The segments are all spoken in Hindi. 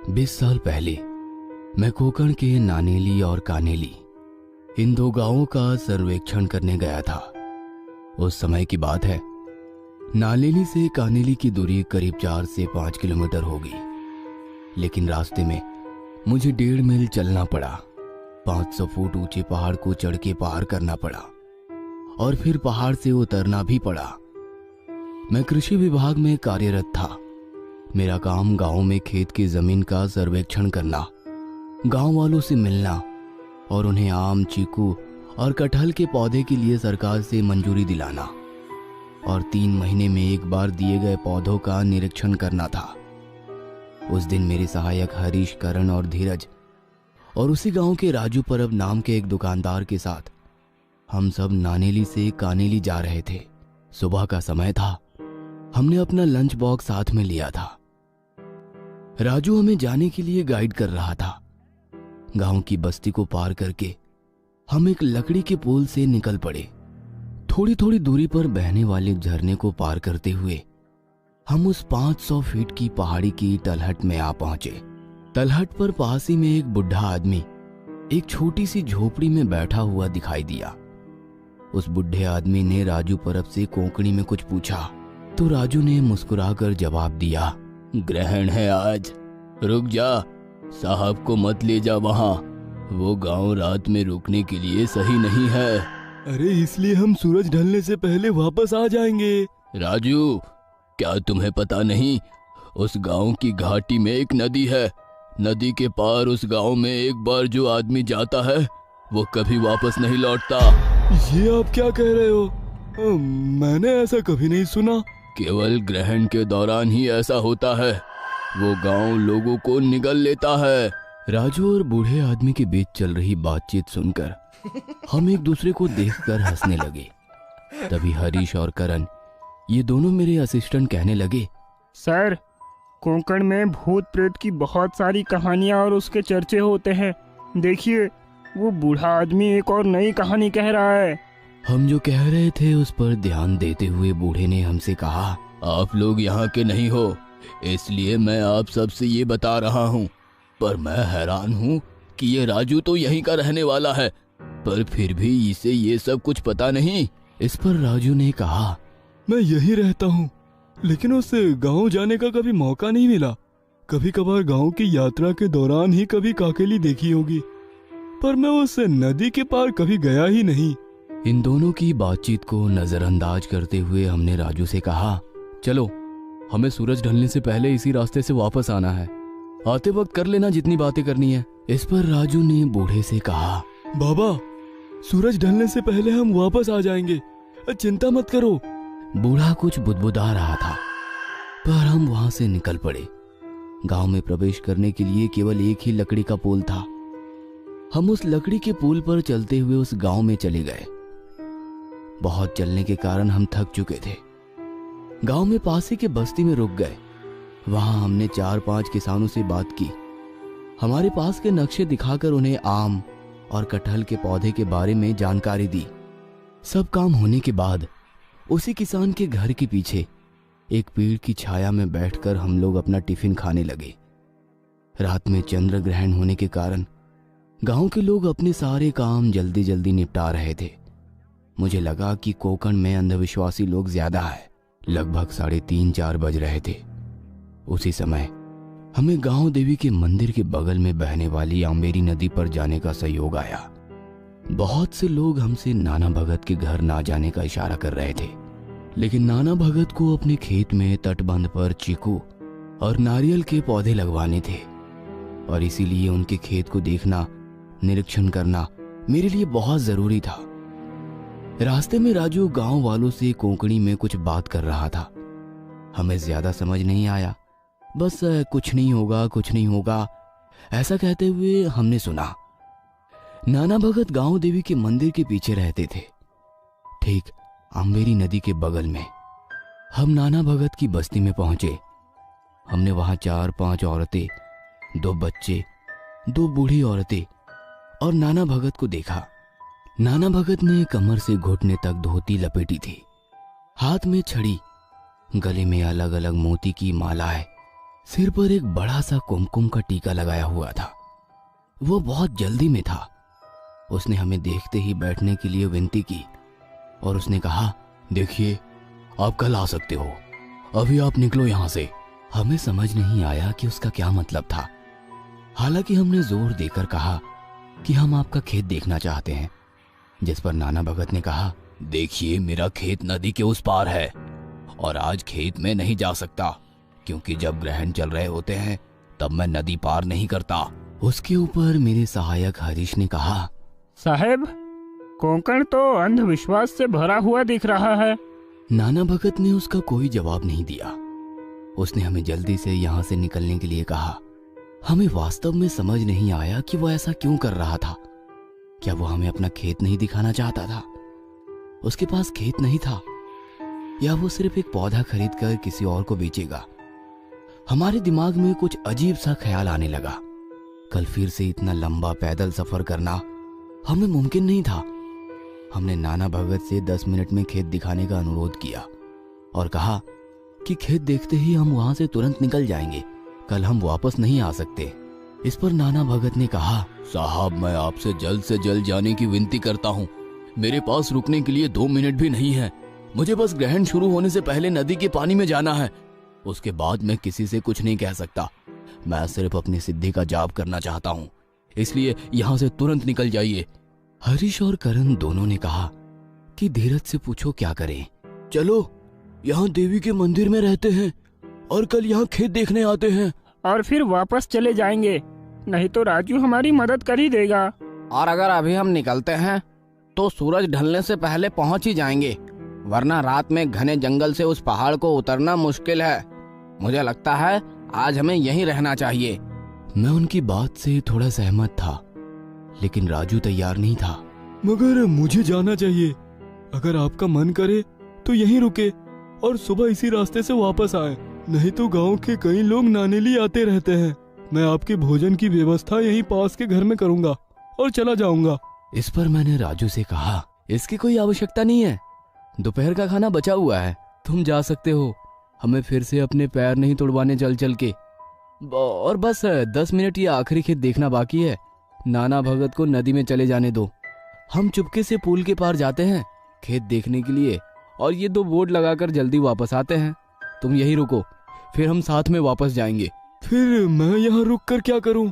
20 साल पहले मैं कोकण के नानेली और कानेली इन दो गांवों का सर्वेक्षण करने गया था। उस समय की बात है। नानेली से कानेली की दूरी करीब 4 से 5 किलोमीटर होगी, लेकिन रास्ते में मुझे 1.5 मील चलना पड़ा। 500 फुट ऊंचे पहाड़ को चढ़ के पार करना पड़ा और फिर पहाड़ से उतरना भी पड़ा। मैं कृषि विभाग में कार्यरत था। मेरा काम गांव में खेत की जमीन का सर्वेक्षण करना, गांव वालों से मिलना और उन्हें आम, चीकू और कटहल के पौधे के लिए सरकार से मंजूरी दिलाना और 3 महीने में एक बार दिए गए पौधों का निरीक्षण करना था। उस दिन मेरे सहायक हरीश, करण और धीरज और उसी गांव के राजू परब नाम के एक दुकानदार के साथ हम सब नानेली से कानेली जा रहे थे। सुबह का समय था। हमने अपना लंच बॉक्स साथ में लिया था। राजू हमें जाने के लिए गाइड कर रहा था। गांव की बस्ती को पार करके हम एक लकड़ी के पुल से निकल पड़े। थोड़ी थोड़ी दूरी पर बहने वाले झरने को पार करते हुए हम उस 500 फीट की पहाड़ी की तलहट में आ पहुंचे। तलहट पर पास ही में एक बुढ़ा आदमी एक छोटी सी झोपड़ी में बैठा हुआ दिखाई दिया। उस बुढ़े आदमी ने राजू परब से कोंकणी में कुछ पूछा तो राजू ने मुस्कुराकर जवाब दिया, ग्रहण है आज, रुक जा, साहब को मत ले जा वहाँ, वो गांव रात में रुकने के लिए सही नहीं है। अरे इसलिए हम सूरज ढलने से पहले वापस आ जाएंगे। राजू, क्या तुम्हें पता नहीं, उस गांव की घाटी में एक नदी है। नदी के पार उस गांव में एक बार जो आदमी जाता है वो कभी वापस नहीं लौटता। ये आप क्या कह रहे हो? मैंने ऐसा कभी नहीं सुना। केवल ग्रहण के दौरान ही ऐसा होता है। वो गांव लोगों को निगल लेता है। राजू और बूढ़े आदमी के बीच चल रही बातचीत सुनकर हम एक दूसरे को देखकर हंसने लगे। तभी हरीश और करण, ये दोनों मेरे असिस्टेंट, कहने लगे, सर, कोंकण में भूत प्रेत की बहुत सारी कहानियां और उसके चर्चे होते हैं। देखिए, वो बूढ़ा आदमी एक और नई कहानी कह रहा है। हम जो कह रहे थे उस पर ध्यान देते हुए बूढ़े ने हमसे कहा, आप लोग यहाँ के नहीं हो, इसलिए मैं आप सबसे ये बता रहा हूँ। पर मैं हैरान हूँ कि ये राजू तो यहीं का रहने वाला है, पर फिर भी इसे ये सब कुछ पता नहीं। इस पर राजू ने कहा, मैं यहीं रहता हूँ, लेकिन उस गांव जाने का कभी मौका नहीं मिला। कभी कभार गांव की यात्रा के दौरान ही कभी काकेली देखी होगी, पर मैं उस नदी के पार कभी गया ही नहीं। इन दोनों की बातचीत को नजरअंदाज करते हुए हमने राजू से कहा, चलो, हमें सूरज ढलने से पहले इसी रास्ते से वापस आना है। आते वक्त कर लेना जितनी बातें करनी है। इस पर राजू ने बूढ़े से कहा, बाबा, सूरज ढलने से पहले हम वापस आ जाएंगे, चिंता मत करो। बूढ़ा कुछ बुदबुदा रहा था, पर हम वहां से निकल पड़े। गांव में प्रवेश करने के लिए केवल एक ही लकड़ी का पुल था। हम उस लकड़ी के पुल पर चलते हुए उस गांव में चले गए। बहुत चलने के कारण हम थक चुके थे। गांव में पास ही के बस्ती में रुक गए। वहां हमने 4-5 किसानों से बात की। हमारे पास के नक्शे दिखाकर उन्हें आम और कटहल के पौधे के बारे में जानकारी दी। सब काम होने के बाद उसी किसान के घर के पीछे एक पेड़ की छाया में बैठकर हम लोग अपना टिफिन खाने लगे। रात में चंद्र ग्रहण होने के कारण गांव के लोग अपने सारे काम जल्दी जल्दी निपटा रहे थे। मुझे लगा कि कोकण में अंधविश्वासी लोग ज्यादा है। लगभग 3:30-4 बज रहे थे। उसी समय हमें गांव देवी के मंदिर के बगल में बहने वाली आंबेरी नदी पर जाने का सहयोग आया। बहुत से लोग हमसे नाना भगत के घर ना जाने का इशारा कर रहे थे, लेकिन नाना भगत को अपने खेत में तटबंध पर चीकू और नारियल के पौधे लगवाने थे और इसीलिए उनके खेत को देखना, निरीक्षण करना मेरे लिए बहुत जरूरी था। रास्ते में राजू गांव वालों से कोंकणी में कुछ बात कर रहा था। हमें ज्यादा समझ नहीं आया, बस कुछ नहीं होगा, कुछ नहीं होगा, ऐसा कहते हुए हमने सुना। नाना भगत गांव देवी के मंदिर के पीछे रहते थे, ठीक आंबेरी नदी के बगल में। हम नाना भगत की बस्ती में पहुंचे। हमने वहां 4-5 औरतें, 2 बच्चे, 2 बूढ़ी औरतें और नाना भगत को देखा। नाना भगत ने कमर से घुटने तक धोती लपेटी थी, हाथ में छड़ी, गले में अलग अलग मोती की मालाएं सिर पर एक बड़ा सा कुमकुम का टीका लगाया हुआ था। वो बहुत जल्दी में था। उसने हमें देखते ही बैठने के लिए विनती की और उसने कहा, देखिए आप कल आ सकते हो, अभी आप निकलो यहां से। हमें समझ नहीं आया कि उसका क्या मतलब था। हालांकि हमने जोर देकर कहा कि हम आपका खेत देखना चाहते हैं, जिस पर नाना भगत ने कहा, देखिए मेरा खेत नदी के उस पार है और आज खेत में नहीं जा सकता, क्योंकि जब ग्रहण चल रहे होते हैं तब मैं नदी पार नहीं करता। उसके ऊपर मेरे सहायक हरीश ने कहा, साहब, कोंकण तो अंधविश्वास से भरा हुआ दिख रहा है। नाना भगत ने उसका कोई जवाब नहीं दिया। उसने हमें जल्दी से यहाँ से निकलने के लिए कहा। हमें वास्तव में समझ नहीं आया कि वो ऐसा क्यों कर रहा था। क्या वो हमें अपना खेत नहीं दिखाना चाहता था? उसके पास खेत नहीं था, या वो सिर्फ एक पौधा खरीद कर किसी और को बेचेगा? हमारे दिमाग में कुछ अजीब सा ख्याल आने लगा। कल फिर से इतना लंबा पैदल सफर करना हमें मुमकिन नहीं था। हमने नाना भगत से 10 मिनट में खेत दिखाने का अनुरोध किया और कहा कि खेत देखते ही हम वहां से तुरंत निकल जाएंगे, कल हम वापस नहीं आ सकते। इस पर नाना भगत ने कहा, साहब मैं आपसे से जल्द जाने की विनती करता हूँ। मेरे पास रुकने के लिए 2 मिनट भी नहीं है। मुझे बस ग्रहण शुरू होने से पहले नदी के पानी में जाना है। उसके बाद मैं किसी से कुछ नहीं कह सकता। मैं सिर्फ अपनी सिद्धि का जाप करना चाहता हूँ, इसलिए यहाँ से तुरंत निकल जाइए। हरीश और करण दोनों ने कहा कि धीरज से पूछो क्या करें। चलो, यहाँ देवी के मंदिर में रहते हैं और कल यहाँ खेत देखने आते हैं और फिर वापस चले जाएंगे, नहीं तो राजू हमारी मदद कर ही देगा। और अगर अभी हम निकलते हैं तो सूरज ढलने से पहले पहुंच ही जाएंगे, वरना रात में घने जंगल से उस पहाड़ को उतरना मुश्किल है। मुझे लगता है आज हमें यहीं रहना चाहिए। मैं उनकी बात से थोड़ा सहमत था, लेकिन राजू तैयार नहीं था। मगर मुझे जाना चाहिए। अगर आपका मन करे तो यहीं रुके और सुबह इसी रास्ते से वापस आए, नहीं तो गांव के कई लोग नानेली आते रहते हैं। मैं आपके भोजन की व्यवस्था यहीं पास के घर में करूंगा और चला जाऊंगा। इस पर मैंने राजू से कहा, इसकी कोई आवश्यकता नहीं है, दोपहर का खाना बचा हुआ है, तुम जा सकते हो। हमें फिर से अपने पैर नहीं तुड़वाने चल चल के। और बस 10 मिनट ये आखिरी खेत देखना बाकी है। नाना भगत को नदी में चले जाने दो। हम चुपके से पुल के पार जाते हैं खेत देखने के लिए और ये 2 बोर्ड लगाकर जल्दी वापस आते हैं। तुम यहीं रुको, फिर हम साथ में वापस जाएंगे। फिर मैं यहाँ रुक कर क्या करूं?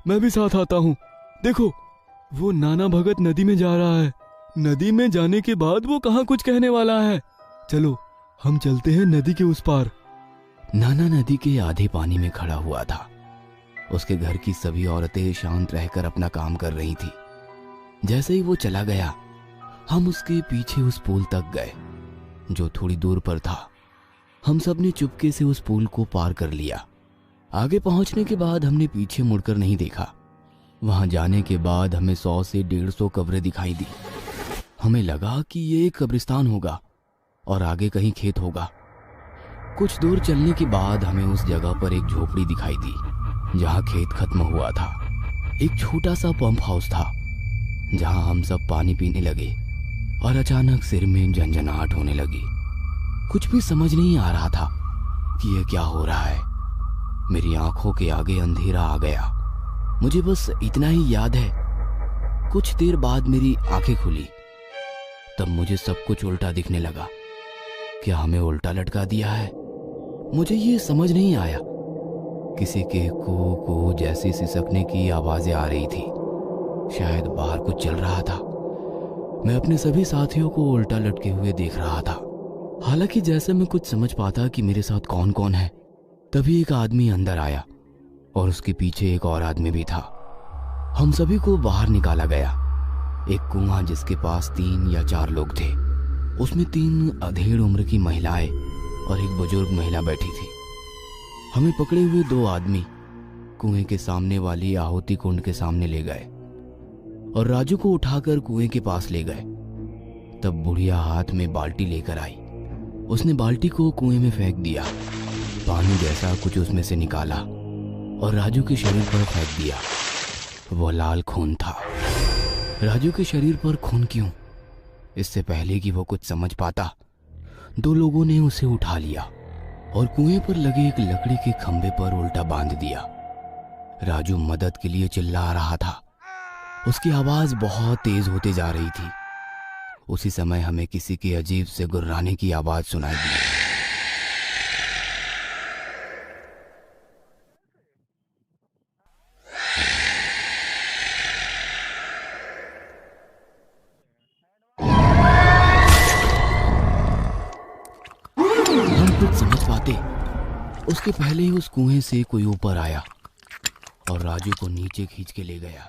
मैं भी साथ आता हूँ। देखो, वो नाना भगत नदी में जा रहा है। नदी में जाने के बाद वो कहाँ कुछ कहने वाला है। चलो हम चलते हैं नदी के उस पार। नाना नदी के आधे पानी में खड़ा हुआ था। उसके घर की सभी औरतें शांत रहकर अपना काम कर रही थी। जैसे ही वो चला गया, हम उसके पीछे उस पुल तक गए जो थोड़ी दूर पर था। हम सब ने चुपके से उस पुल को पार कर लिया। आगे पहुंचने के बाद हमने पीछे मुड़कर नहीं देखा। वहां जाने के बाद हमें 100 से 150 कब्रें दिखाई दी। हमें लगा कि ये एक कब्रिस्तान होगा और आगे कहीं खेत होगा। कुछ दूर चलने के बाद हमें उस जगह पर एक झोपड़ी दिखाई दी जहां खेत खत्म हुआ था। एक छोटा सा पंप हाउस था जहां हम सब पानी पीने लगे और अचानक सिर में झंझनाहट होने लगी। कुछ भी समझ नहीं आ रहा था कि यह क्या हो रहा है। मेरी आंखों के आगे अंधेरा आ गया। मुझे बस इतना ही याद है, कुछ देर बाद मेरी आंखें खुली, तब मुझे सब कुछ उल्टा दिखने लगा। क्या हमें उल्टा लटका दिया है? मुझे ये समझ नहीं आया। किसी के को जैसी सिसकने की आवाजें आ रही थी। शायद बाहर कुछ चल रहा था। मैं अपने सभी साथियों को उल्टा लटके हुए देख रहा था। हालांकि जैसे मैं कुछ समझ पाता कि मेरे साथ कौन कौन है, तभी एक आदमी अंदर आया और उसके पीछे एक और आदमी भी था। हम सभी को बाहर निकाला गया। एक कुआं जिसके पास 3 या 4 लोग थे, उसमें 3 अधेड़ उम्र की महिलाएं और एक बुजुर्ग महिला बैठी थी। हमें पकड़े हुए 2 आदमी कुएं के सामने वाली आहुति कुंड के सामने ले गए और राजू को उठाकर कुएं के पास ले गए। तब बुढ़िया हाथ में बाल्टी लेकर आई। उसने बाल्टी को कुएं में फेंक दिया। पानी जैसा कुछ उसमें से निकाला और राजू के शरीर पर फेंक दिया। वो लाल खून था। राजू के शरीर पर खून क्यों? इससे पहले कि वो कुछ समझ पाता, 2 लोगों ने उसे उठा लिया और कुएं पर लगे एक लकड़ी के खंभे पर उल्टा बांध दिया। राजू मदद के लिए चिल्ला रहा था। उसकी आवाज बहुत तेज होते जा रही थी। उसी समय हमें किसी के अजीब से गुर्राने की आवाज सुनाई दी। हम कुछ समझ पाते उसके पहले ही उस कुएं से कोई ऊपर आया और राजू को नीचे खींच के ले गया।